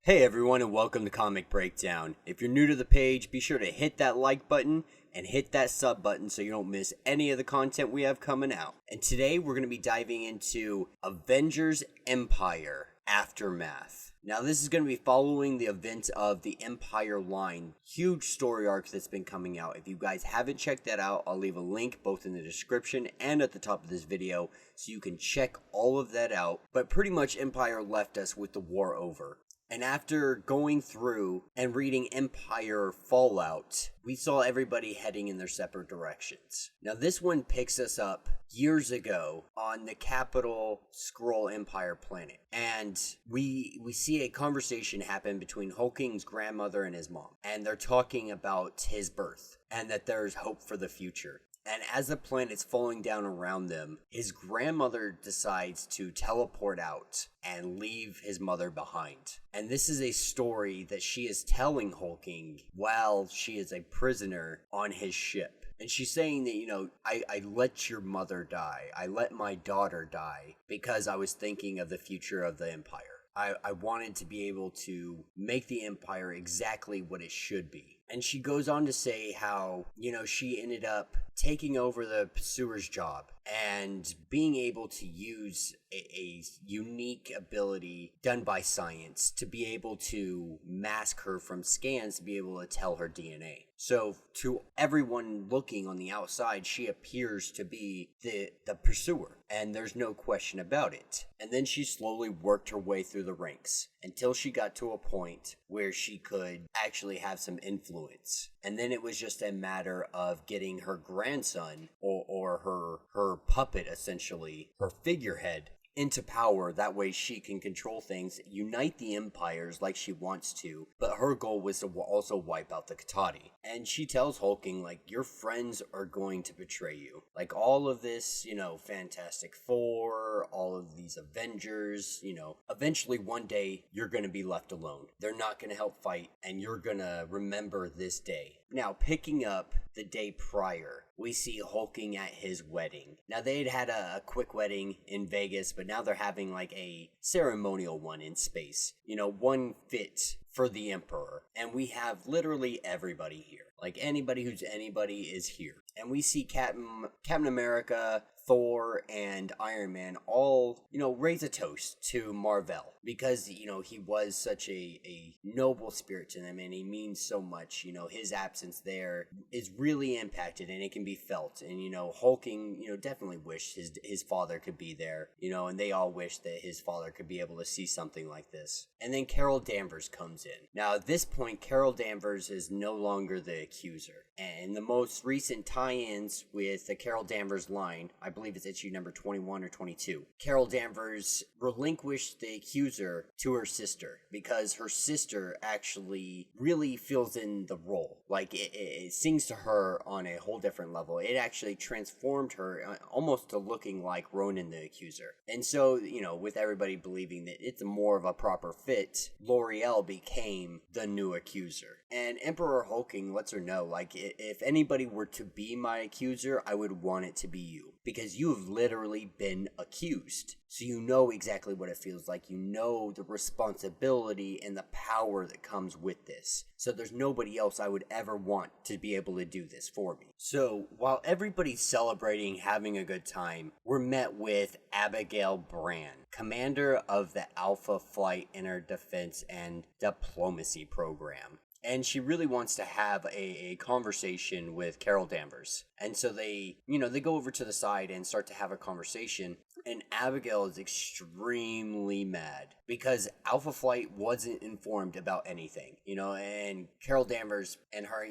Hey everyone, and welcome to Comic Breakdown. If you're new to the page, be sure to hit that like button and hit that sub button so you don't miss any of the content we have coming out. And today we're going to be diving into Avengers Empyre Aftermath. Now this is going to be following the events of the Empyre line, huge story arc that's been coming out. If you guys haven't checked that out, I'll leave a link both in the description and at the top of this video so you can check all of that out. But pretty much Empyre left us with the war over. And after going through and reading Empyre Fallout, we saw everybody heading in their separate directions. Now this one picks us up years ago on the capital Skrull Empire planet. And we see a conversation happen between Hulking's grandmother and his mom. And they're talking about his birth and that there's hope for the future. And as the planet's falling down around them, his grandmother decides to teleport out and leave his mother behind. And this is a story that she is telling Hulking while she is a prisoner on his ship. And she's saying that, I let your mother die. I let my daughter die because I was thinking of the future of the Empire. I wanted to be able to make the Empire exactly what it should be. And she goes on to say how, she ended up taking over the pursuer's job and being able to use a unique ability done by science to be able to mask her from scans to be able to tell her DNA. So to everyone looking on the outside, she appears to be the pursuer, and there's no question about it. And then she slowly worked her way through the ranks until she got to a point where she could actually have some influence. And then it was just a matter of getting her grandson or her puppet, essentially, her figurehead, into power. That way she can control things, unite the empires like she wants to, but her goal was to also wipe out the Katati. And she tells Hulking, your friends are going to betray you. All of this, Fantastic Four, all of these Avengers, eventually one day you're going to be left alone. They're not going to help fight, and you're going to remember this day. Now, picking up the day prior, we see Hulking at his wedding. Now, they'd had a quick wedding in Vegas, but now they're having a ceremonial one in space. One fit for the Emperor. And we have literally everybody here. Anybody who's anybody is here. And we see Captain America, Thor, and Iron Man all, raise a toast to Marvel. Because, he was such a noble spirit to them, and he means so much. His absence there is really impacted, and it can be felt. And, Hulking, definitely wished his father could be there, and they all wish that his father could be able to see something like this. And then Carol Danvers comes in. Now, at this point, Carol Danvers is no longer the accuser. And the most recent tie-ins with the Carol Danvers line, I believe it's issue number 21 or 22, Carol Danvers relinquished the accuser to her sister because her sister actually really fills in the role. It sings to her on a whole different level. It actually transformed her almost to looking like Ronan the Accuser. And so, with everybody believing that it's more of a proper fit, L'Oreal became the new accuser. And Emperor Hulking lets her know, if anybody were to be my accuser, I would want it to be you. Because you have literally been accused. So you know exactly what it feels like. You know the responsibility and the power that comes with this. So there's nobody else I would ever want to be able to do this for me. So while everybody's celebrating, having a good time, we're met with Abigail Brand, commander of the Alpha Flight Inner Defense and Diplomacy Program. And she really wants to have a conversation with Carol Danvers. And so they go over to the side and start to have a conversation. And Abigail is extremely mad because Alpha Flight wasn't informed about anything, and Carol Danvers and her,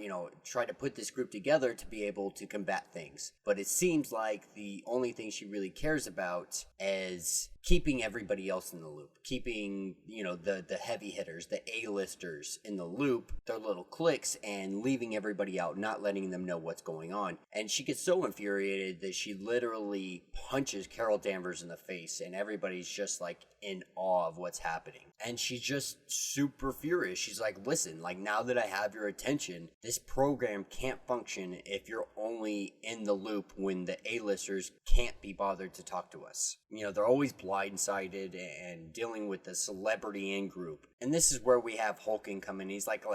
try to put this group together to be able to combat things. But it seems like the only thing she really cares about is keeping everybody else in the loop, keeping, the heavy hitters, the A-listers in the loop, their little cliques, and leaving everybody out, not letting them know what's going on. And she gets so infuriated that she literally punches Carol Danvers in the face, and everybody's just in awe of what's happening. And she's just super furious. She's like, listen, like, now that I have your attention, this program can't function if you're only in the loop when the A-listers can't be bothered to talk to us. You know, they're always blindsided and dealing with the celebrity in group. And this is where we have Hulking come in. He's like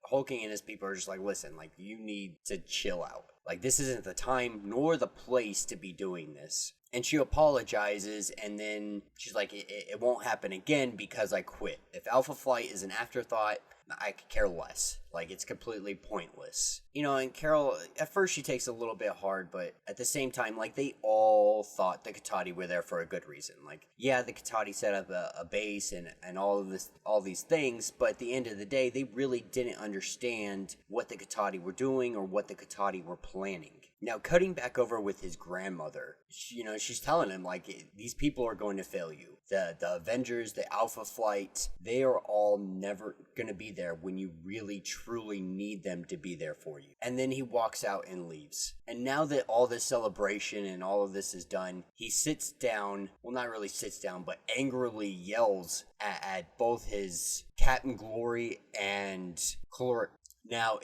Hulking and his people are just like, listen, like, you need to chill out. Like, this isn't the time nor the place to be doing this. And she apologizes, and then she's like, it won't happen again because I quit. If Alpha Flight is an afterthought, I could care less. Like, it's completely pointless. You know, and Carol, at first she takes a little bit hard, but at the same time, like, they all thought the Katati were there for a good reason. Like, yeah, the Katati set up a base and all these things, but at the end of the day, they really didn't understand what the Katati were doing or what the Katati were planning. Now, cutting back over with his grandmother, she's telling him, like, these people are going to fail you. The Avengers, the Alpha Flight, they are all never going to be there when you really, truly need them to be there for you. And then he walks out and leaves. And now that all this celebration and all of this is done, he sits down, well, not really sits down, but angrily yells at both his Captain Glory and Caloric. Now,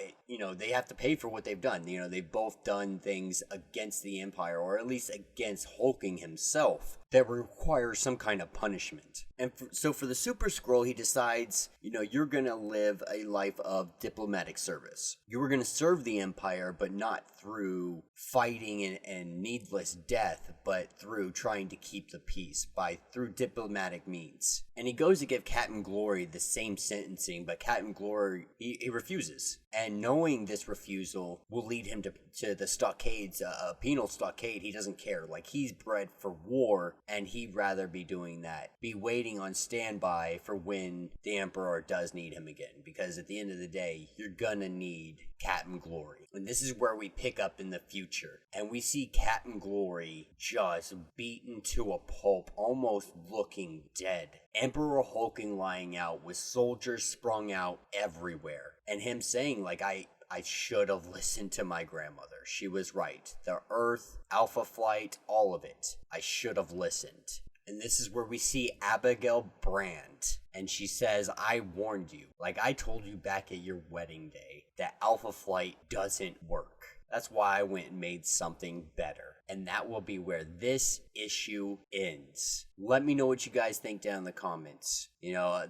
they have to pay for what they've done. They've both done things against the Empire, or at least against Hulking himself, that require some kind of punishment. And so for the Super Skrull, he decides, you're going to live a life of diplomatic service. You were going to serve the Empire, but not through fighting and needless death, but through trying to keep the peace, through diplomatic means. And he goes to give Captain Glory the same sentencing, but Captain Glory, he refuses. And knowing this refusal will lead him to the stockades, a penal stockade. He doesn't care. Like, he's bred for war, and he'd rather be doing that. Be waiting on standby for when the Emperor does need him again. Because at the end of the day, you're gonna need Captain Glory. And this is where we pick up in the future. And we see Captain Glory just beaten to a pulp, almost looking dead. Emperor Hulking lying out with soldiers sprung out everywhere. And him saying, like, I should have listened to my grandmother. She was right. The Earth, Alpha Flight, all of it. I should have listened. And this is where we see Abigail Brand. And she says, I warned you. Like, I told you back at your wedding day that Alpha Flight doesn't work. That's why I went and made something better. And that will be where this issue ends. Let me know what you guys think down in the comments.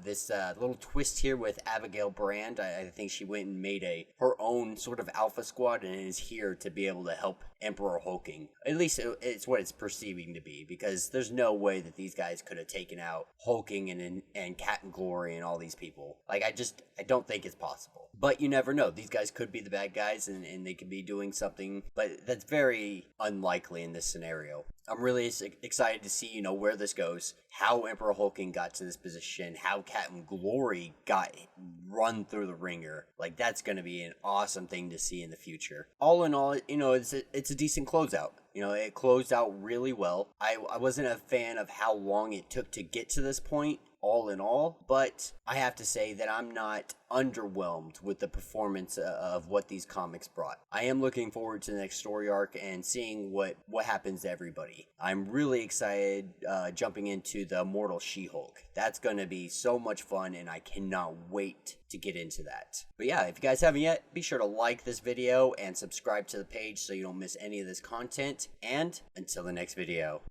This little twist here with Abigail Brand, I think she went and made her own sort of Alpha Squad and is here to be able to help Emperor Hulking. At least it's what it's perceiving to be, because there's no way that these guys could have taken out Hulking and Captain Glory and all these people. Like, I don't think it's possible. But you never know. These guys could be the bad guys and they could be doing something, but that's very unlikely in this scenario. I'm really excited to see, where this goes, how Emperor Hulking got to this position, how Captain Glory got run through the ringer. Like, that's going to be an awesome thing to see in the future. All in all, it's a decent closeout. It closed out really well. I wasn't a fan of how long it took to get to this point, all in all, but I have to say that I'm not underwhelmed with the performance of what these comics brought. I am looking forward to the next story arc and seeing what happens to everybody. I'm really excited jumping into the Immortal She-Hulk. That's going to be so much fun, and I cannot wait to get into that. But yeah, if you guys haven't yet, be sure to like this video and subscribe to the page so you don't miss any of this content. And until the next video.